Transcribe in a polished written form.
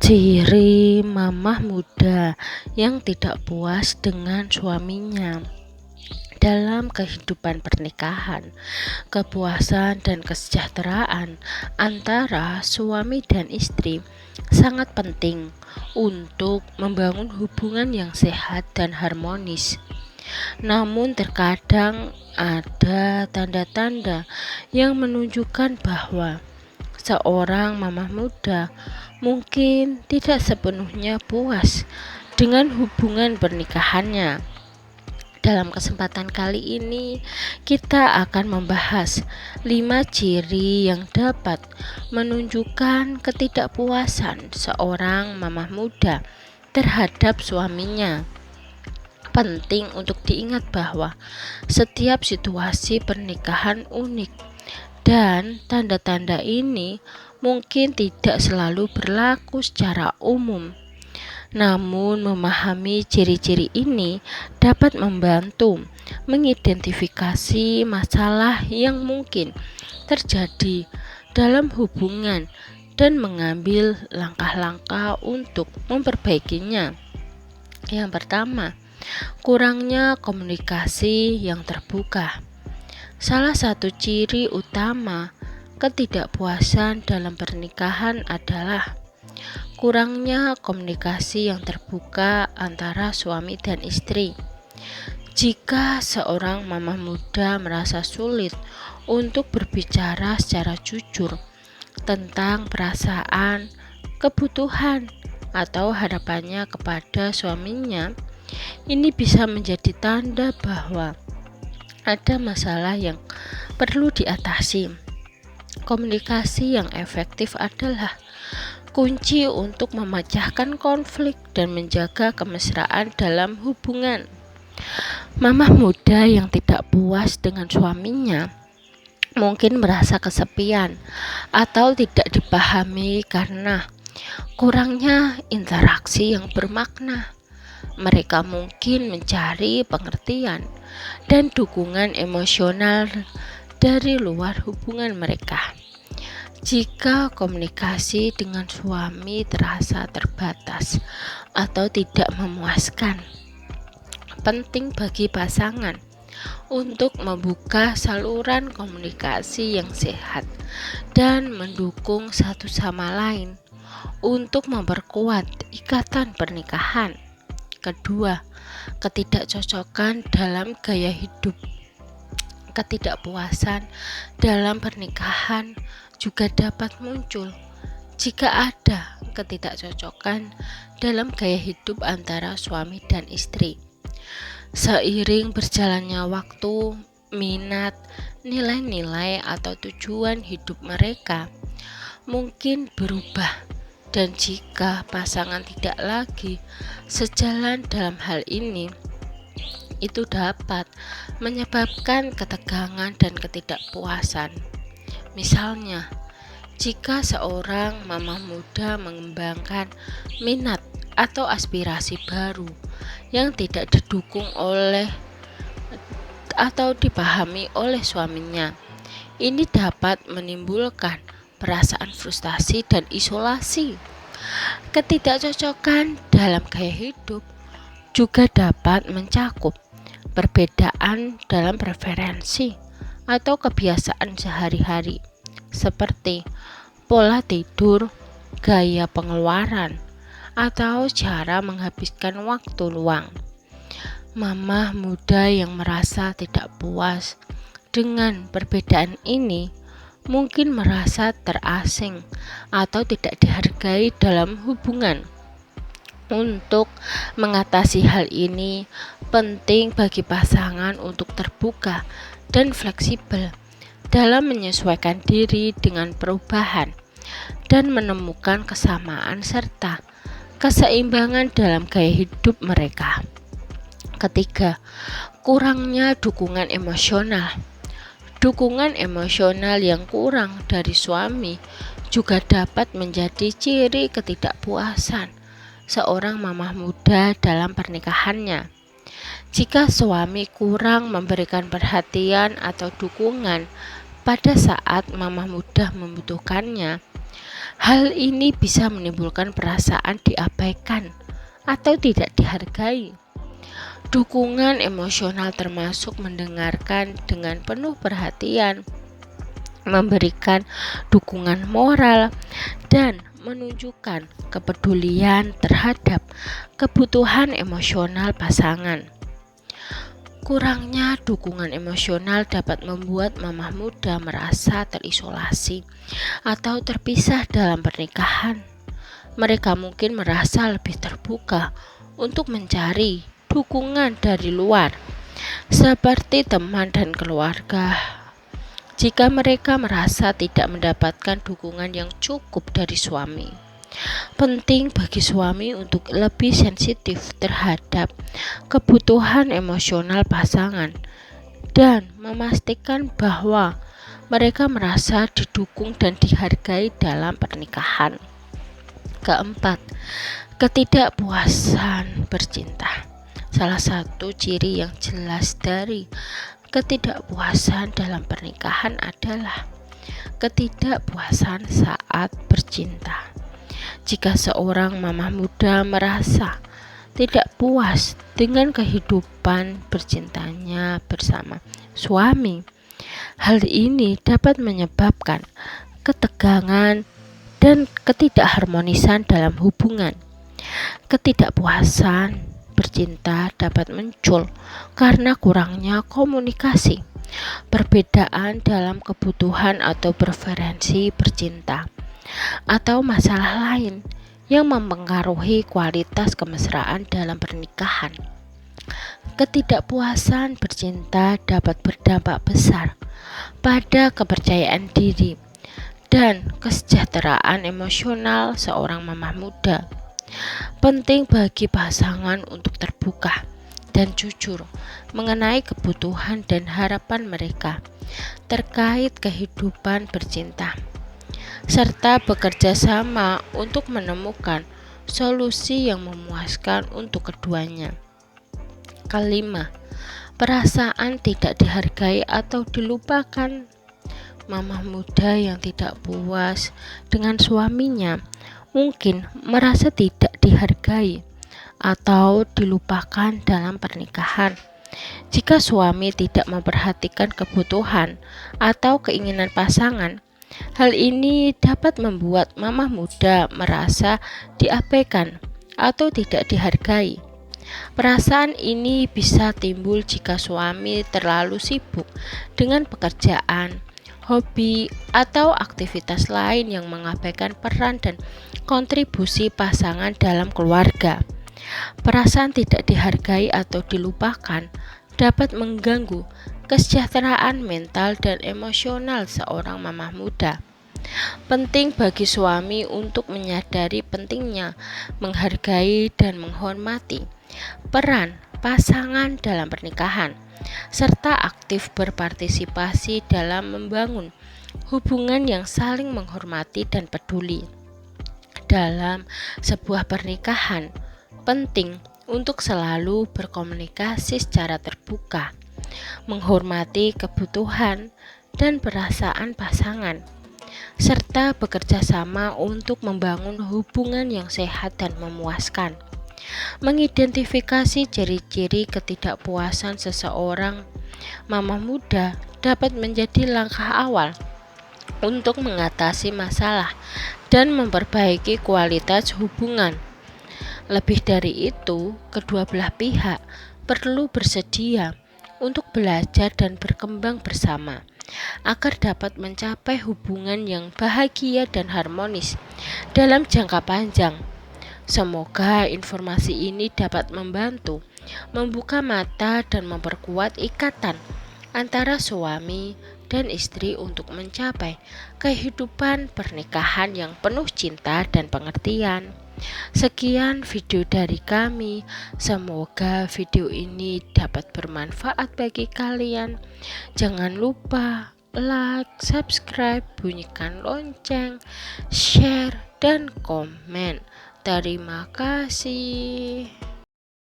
Ciri mamah muda yang tidak puas dengan suaminya. Dalam kehidupan pernikahan, kepuasan dan kesejahteraan antara suami dan istri sangat penting untuk membangun hubungan yang sehat dan harmonis. Namun terkadang ada tanda-tanda yang menunjukkan bahwa seorang mamah muda mungkin tidak sepenuhnya puas dengan hubungan pernikahannya. Dalam kesempatan kali ini, kita akan membahas 5 ciri yang dapat menunjukkan ketidakpuasan seorang mamah muda terhadap suaminya. Penting untuk diingat bahwa setiap situasi pernikahan unik dan tanda-tanda ini mungkin tidak selalu berlaku secara umum. Namun, memahami ciri-ciri ini dapat membantu mengidentifikasi masalah yang mungkin terjadi dalam hubungan dan mengambil langkah-langkah untuk memperbaikinya. Yang pertama, kurangnya komunikasi yang terbuka. Salah satu ciri utama ketidakpuasan dalam pernikahan adalah kurangnya komunikasi yang terbuka antara suami dan istri. Jika seorang mamah muda merasa sulit untuk berbicara secara jujur tentang perasaan, kebutuhan, atau harapannya kepada suaminya, ini bisa menjadi tanda bahwa ada masalah yang perlu diatasi. Komunikasi yang efektif adalah kunci untuk memecahkan konflik dan menjaga kemesraan dalam hubungan. Mamah muda yang tidak puas dengan suaminya mungkin merasa kesepian atau tidak dipahami karena kurangnya interaksi yang bermakna. Mereka mungkin mencari pengertian dan dukungan emosional dari luar hubungan mereka. Jika komunikasi dengan suami terasa terbatas atau tidak memuaskan, penting bagi pasangan untuk membuka saluran komunikasi yang sehat dan mendukung satu sama lain untuk memperkuat ikatan pernikahan. Kedua, ketidakcocokan dalam gaya hidup. Ketidakpuasan dalam pernikahan juga dapat muncul jika ada ketidakcocokan dalam gaya hidup antara suami dan istri. Seiring berjalannya waktu, minat, nilai-nilai atau tujuan hidup mereka mungkin berubah, dan jika pasangan tidak lagi sejalan dalam hal ini, itu dapat menyebabkan ketegangan dan ketidakpuasan. Misalnya, jika seorang mamah muda mengembangkan minat atau aspirasi baru yang tidak didukung oleh atau dipahami oleh suaminya, ini dapat menimbulkan perasaan frustasi dan isolasi. Ketidakcocokan dalam gaya hidup juga dapat mencakup perbedaan dalam preferensi atau kebiasaan sehari-hari, seperti pola tidur, gaya pengeluaran, atau cara menghabiskan waktu luang. Mamah muda yang merasa tidak puas dengan perbedaan ini mungkin merasa terasing atau tidak dihargai dalam hubungan. Untuk mengatasi hal ini, penting bagi pasangan untuk terbuka dan fleksibel dalam menyesuaikan diri dengan perubahan dan menemukan kesamaan serta keseimbangan dalam gaya hidup mereka. Ketiga, kurangnya dukungan emosional. Dukungan emosional yang kurang dari suami juga dapat menjadi ciri ketidakpuasan seorang mamah muda dalam pernikahannya. Jika suami kurang memberikan perhatian atau dukungan pada saat mamah muda membutuhkannya, Hal ini bisa menimbulkan perasaan diabaikan atau tidak dihargai. Dukungan emosional termasuk mendengarkan dengan penuh perhatian, memberikan dukungan moral, dan menunjukkan kepedulian terhadap kebutuhan emosional pasangan. Kurangnya dukungan emosional dapat membuat mamah muda merasa terisolasi atau terpisah dalam pernikahan. Mereka mungkin merasa lebih terbuka untuk mencari dukungan dari luar, seperti teman dan keluarga. Jika mereka merasa tidak mendapatkan dukungan yang cukup dari suami, penting bagi suami untuk lebih sensitif terhadap kebutuhan emosional pasangan dan memastikan bahwa mereka merasa didukung dan dihargai dalam pernikahan. Keempat, ketidakpuasan bercinta. Salah satu ciri yang jelas dari ketidakpuasan dalam pernikahan adalah ketidakpuasan saat bercinta. Jika seorang mamah muda merasa tidak puas dengan kehidupan bercintanya bersama suami, hal ini dapat menyebabkan ketegangan dan ketidakharmonisan dalam hubungan. Ketidakpuasan bercinta dapat muncul karena kurangnya komunikasi, perbedaan dalam kebutuhan atau preferensi bercinta, atau masalah lain yang mempengaruhi kualitas kemesraan dalam pernikahan. Ketidakpuasan bercinta dapat berdampak besar pada kepercayaan diri dan kesejahteraan emosional seorang mamah muda. Penting bagi pasangan untuk terbuka dan jujur mengenai kebutuhan dan harapan mereka terkait kehidupan bercinta, serta bekerja sama untuk menemukan solusi yang memuaskan untuk keduanya. Kelima, perasaan tidak dihargai atau dilupakan. Mamah muda yang tidak puas dengan suaminya mungkin merasa tidak dihargai atau dilupakan dalam pernikahan. Jika suami tidak memperhatikan kebutuhan atau keinginan pasangan, hal ini dapat membuat mamah muda merasa diabaikan atau tidak dihargai. Perasaan ini bisa timbul jika suami terlalu sibuk dengan pekerjaan, hobi, atau aktivitas lain yang mengabaikan peran dan kontribusi pasangan dalam keluarga. Perasaan tidak dihargai atau dilupakan dapat mengganggu kesejahteraan mental dan emosional seorang mamah muda. Penting bagi suami untuk menyadari pentingnya menghargai dan menghormati peran pasangan dalam pernikahan, serta aktif berpartisipasi dalam membangun hubungan yang saling menghormati dan peduli. Dalam sebuah pernikahan, penting untuk selalu berkomunikasi secara terbuka, menghormati kebutuhan dan perasaan pasangan, serta bekerja sama untuk membangun hubungan yang sehat dan memuaskan. Mengidentifikasi ciri-ciri ketidakpuasan seseorang mamah muda dapat menjadi langkah awal untuk mengatasi masalah dan memperbaiki kualitas hubungan. Lebih dari itu, kedua belah pihak perlu bersedia untuk belajar dan berkembang bersama agar dapat mencapai hubungan yang bahagia dan harmonis dalam jangka panjang. Semoga informasi ini dapat membantu membuka mata dan memperkuat ikatan antara suami dan istri untuk mencapai kehidupan pernikahan yang penuh cinta dan pengertian. Sekian video dari kami. Semoga video ini dapat bermanfaat bagi kalian. Jangan lupa like, subscribe, bunyikan lonceng, share, dan komen. Terima kasih.